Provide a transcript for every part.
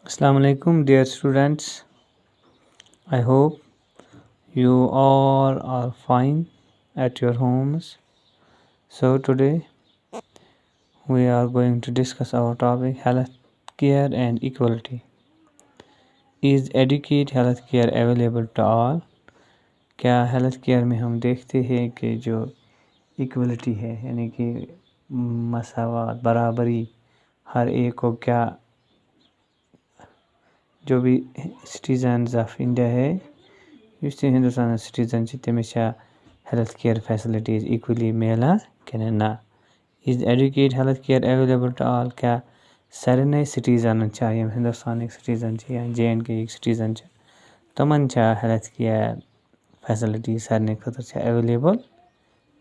Assalamu alaikum, dear students. I hope you all are fine at your homes. So, today we are going to discuss our topic health care and equality. Is adequate health care available to all? क्या health care में हम देखते हैं कि जो equality है यानी कि मसावत बराबरी हर एक को क्या जो भी सिटीजन्स ऑफ इंडिया है यस हिंदुस्तान सिटीजन तमिस हेल्थ केयर फैसिलिटीज इक्वली मिला कि ना is adequate health care available to all क्या सारे सिटीजन हिंदुस्तान सिटीजन या JNK सिटीजन तमन हेल्थ केयर फैसिलिटी सारे खतर अवेलेबल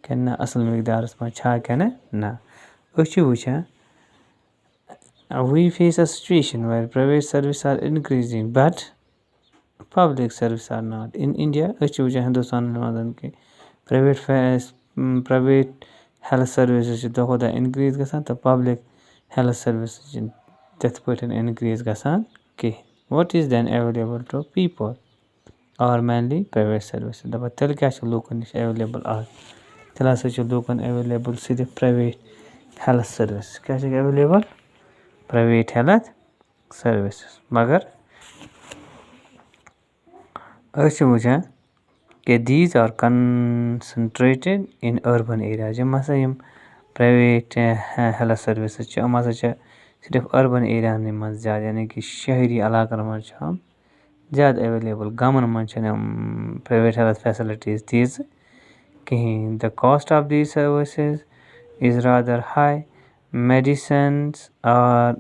कि ना असल मकदारस मह कि ना वुचान we face a situation where private services are increasing but public services are not. In India, Hindustan ke private health services dohoda increase gasan to public health services that put increase gasan ke. What is then available to people? Or mainly private services. The tel kya lokan available are. Tela lokan available सिर्फ private health services. क्या available? Private health services. मगर वुचान कि these are concentrated in urban areas. जब यम private health services सिर्फ urban area मज ज़्यादा यानी कि शहरी इलाक़न मज ज़्यादा available. गामन मज private health facilities these कहीं. The cost of these services is rather high. Medicines are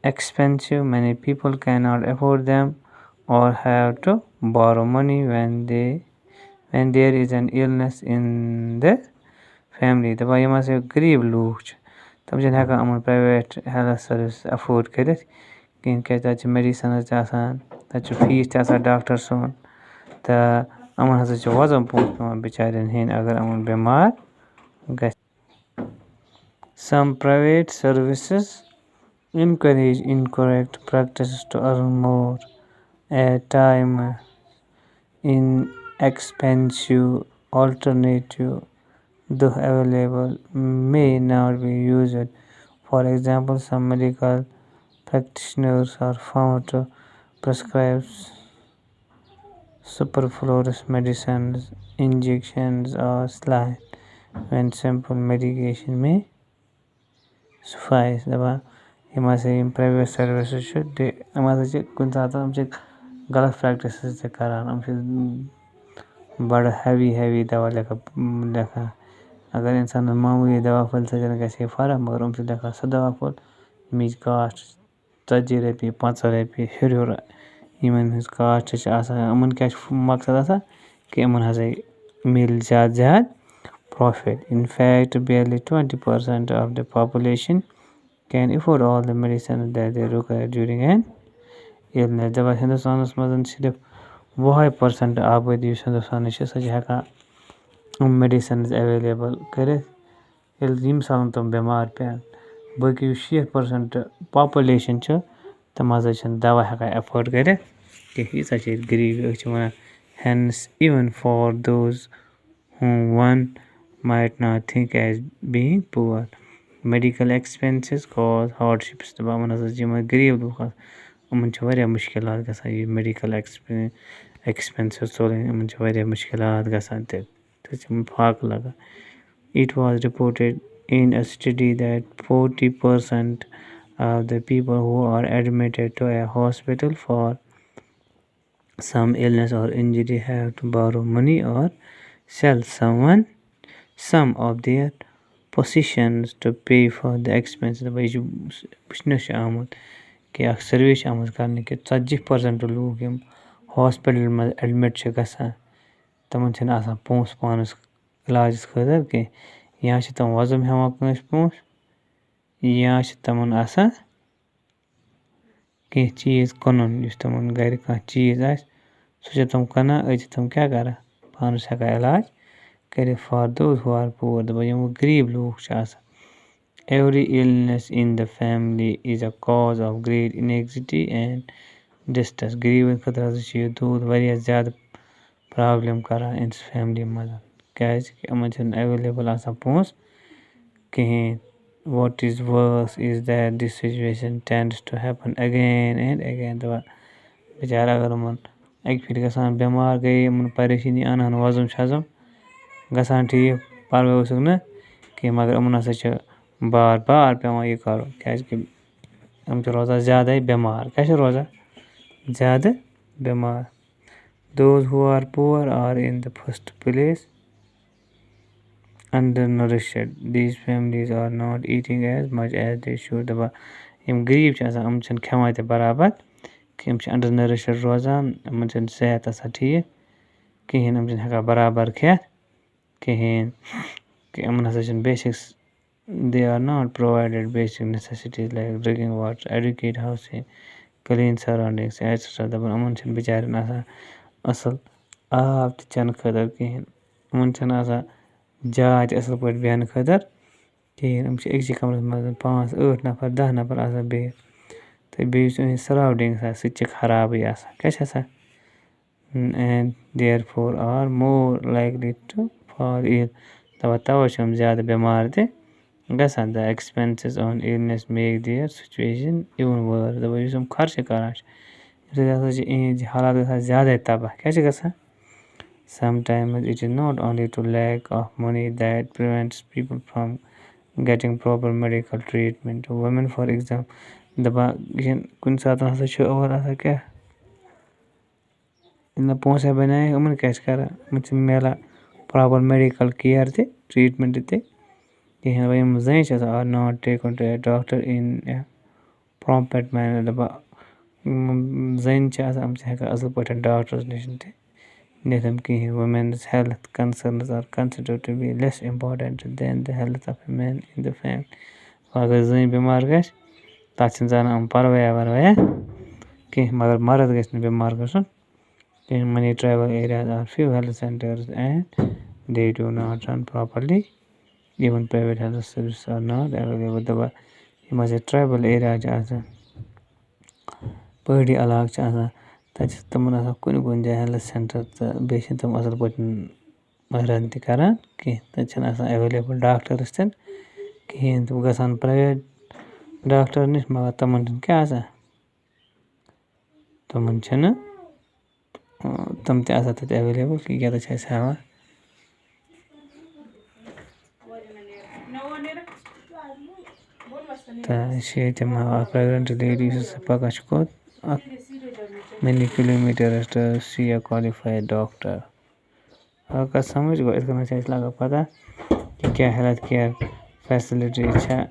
expensive. Many people cannot afford them or have to borrow money when there is an illness in the family. The यम गरीब look तम हेकान private health service afford कर क्या medicine तक fees doctor सुन तो अमन हसा वजन पोत बिचारन हेन अगर अमन बीमार ग. Some private services encourage incorrect practices to earn more. At time inexpensive alternative though available may not be used. For example, some medical practitioners are found to prescribe superfluous medicines, injections, or saline when simple medication may suffice. Yama private service कुन सात गलत practice करान बड़ heavy दवा लेखा अगर इंसान मामूली दवा फल ग फर्क मगर लेखा सह दवा फल यम कास्ट 40 रपी 50 रपी हुर इन कास्ट अमन क्या मकसद कि इन हसा मिल ज़्यादा profit. In fact, barely 20% of the population can afford all the medicine that they require during an illness. जब हिंदुस्तान मज सिर्फ 20% आबादी हिंदुस्तान सह मेडिसिन अवेलेबल कर यम साल तम बीमार पेन बाकी 60% पॉपुलेशन तम हसा दवा हेकान अफोर्ड कर यह गरीबी. Hence, even for those whom one might not think as being poor, medical expenses cause hardships. तब अमन हसा गरीब लूक अमन वारिया मुश्किलात गसान मेडिकल expenses तुलन अमन वारिया मुश्किलात गसान तो फाक लगा. It was reported in a study that 40% of the people who are admitted to a hospital for some illness or injury have to borrow money or sell some of their possessions to pay for the expenses. वुचन आमुत कि सर्वे आमुत कर 40% look यम hospital मज admit गसान तमन पोस पानस इलाज खतर कह या तम वजन हेवान कंस पोस या तमन कह चीज कनुन तमन गर कह चीज सह तम कना तम क्या कर पानस हेका इलाज कर. For those who are poor यम गरीब लूक Every illness in the family is a cause of great anxiety and distress. غریٖبَن خٲطرٕ ہسا چھُ یہِ دود واریاہ زیادٕ پرابلم کران أمِس فیملی منٛز کیازِ کہِ یِمن چھِنہٕ ایویلیبٕل آسان پونٛسہٕ کِہیٖنۍ. What is worse is that this situation tends to happen again and again. دَپان بِچارٕ اگر یِمن اَکہِ پھِرِ گژھان بٮ۪مار گٔے یِمن پریشٲنی اَنان وۄزُم چھزُم گژھان ٹھیٖک پَرواے اوسُکھ نہٕ کینٛہہ مگر یِمن ہسا چھِ بار بار پیٚوان یہِ کَرُن کیازِ کہِ یِم چھِ روزان زیادَے بٮ۪مار کیاہ چھِ روزان زیادٕ بٮ۪مار. Those who are poor are in the first place undernourished. These families are not eating as much as they should. دَپان یِم غریٖب چھِ آسان یِم چھِنہٕ کھٮ۪وان تہِ برابر کہِ یِم چھِ undernourished روزان یِمن چھِنہٕ صحت آسان ٹھیٖک کِہیٖنۍ یِم چھِنہٕ ہٮ۪کان برابر کھٮ۪تھ کِہیٖنۍ کہِ یِمن ہسا چھِنہٕ basics they are not provided basic necessities like drinking water, adequate housing, clean surroundings, etc. دَپان یِمن چھِنہٕ بِچارٮ۪ن آسان اَصٕل آب تہِ چٮ۪نہٕ خٲطرٕ کِہیٖنۍ یِمن چھِنہٕ آسان جاے تہِ اَصٕل پٲٹھۍ بیٚہنہٕ خٲطرٕ کِہیٖنۍ یِم چھِ أکسٕے کَمرَس منٛز 5 8 نفر 10 نفر آسان بِہِتھ تہٕ بیٚیہِ یُس یِہٕنٛز سَراوڈِنٛگٕس آسہِ سُہ تہِ چھِ خرابٕے آسان کیٛاہ چھِ آسان and therefore are more likely to fall ill. دَپان تَوَے چھِ یِم زیادٕ بٮ۪مار تہِ گژھان. The expenses on illness make their situation even worse. دَپان یُس یِم خرچہٕ کران چھِ اَمہِ سۭتۍ ہسا چھِ یِہٕنٛدۍ حالات گژھان زیادَے تباہ کیٛاہ چھِ گژھان. Sometimes it is not only to lack of money that prevents people from getting proper medical treatment. Women for example دَپان کُنہِ ساتہٕ ہسا چھُ اور آسان کیٛاہ ییٚلہِ نہٕ پونٛسَے بَنے یِمَن کیٛاہ چھِ کَران یِمَن چھِنہٕ میلان پرٛاپَر میڈِکَل کِیَر تہِ ٹرٛیٖٹمٮ۪نٛٹ تہِ کِہیٖنۍ. یِم زَنہِ چھِ آسان are not taken to a doctor in a prompt manner. دَپان زَنہِ چھِ آسان یِم چھِ ہٮ۪کان اَصٕل پٲٹھۍ ڈاکٹرَس نِش تہِ نِتھ کِہیٖنۍ. Women's health concerns are considered to be less important than the health of a man in the family. اگر زٔنۍ بٮ۪مار گژھِ تَتھ چھِنہٕ زانان یِم پَروایا وَروایا کینٛہہ مگر مرد گژھِ نہٕ بٮ۪مار گژھُن کینٛہہ. many tribal areas are few health centers and they do not run properly. Even private health services are not available. دَپان یِم ہسا ٹرٛایبل ایریا چھِ آسان پہٲڑی علاقہٕ چھِ آسان تَتہِ چھِ تِمن آسان کُنہِ کُنہِ جایہِ ہیلٕتھ سینٹر تہٕ بیٚیہِ چھِنہٕ تِم اَصٕل پٲٹھۍ رن تہِ کران کینٛہہ تَتہِ چھِنہٕ آسان ایویلیبٕل ڈاکٹٲرٕس تہِ کِہیٖنۍ. تِم گژھان پرٛایویٹ ڈاکٹر نِش مگر تِمن چھِنہٕ کیٛاہ آسان تِمن چھِنہٕ تِم تہِ آسان تَتہِ ایویلیبٕل کیٛاہ تہِ چھِ اَسہِ ہاوان. تہٕ یہِ چھِ ییٚتہِ اکھ پریگننٹ لیڈی یُس پَکان چھِ کوٚت اکھ many kilometers to see a qualified doctor. اگر کَتھ سَمٕجھ گوٚو یِتھ کٔنۍ چھِ اَسہِ لگان پَتہ کہِ کیٛاہ ہیلٕتھ کِیر فیسَلٹی چھےٚ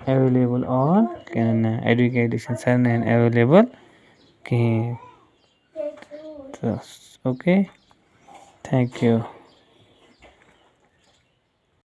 ایویلیبٕل اور کِنہٕ نہ. ایٚڈوکیٹ چھِنہٕ سارنٕے ایویلیبٕل کِہیٖنۍ تہٕ اوکے تھینک یوٗ.